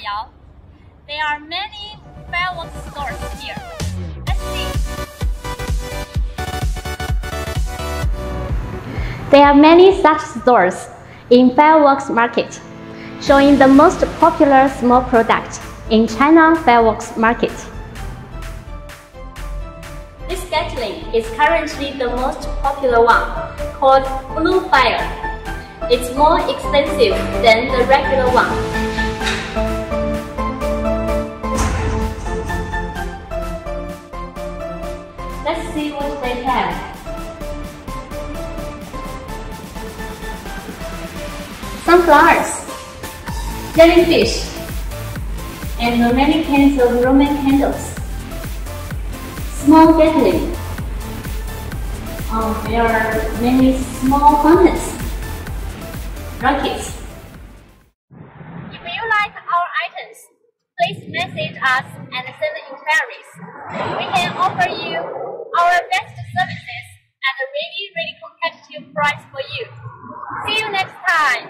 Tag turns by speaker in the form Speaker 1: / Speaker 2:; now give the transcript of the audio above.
Speaker 1: Liuyang. There are many fireworks stores here. Let's see.
Speaker 2: There are many such stores in fireworks market, showing the most popular small product in China fireworks market. This Gatling is currently the most popular one, called Blue Fire. It's more expensive than the regular one. Let's see what they have. Sunflowers, jellyfish, and many kinds of Roman candles. Small Gatling. There are many small fountains. Rockets.
Speaker 1: If you like our items, please message us and send inquiries. We can offer you our best services at a really competitive price for you. See you next time.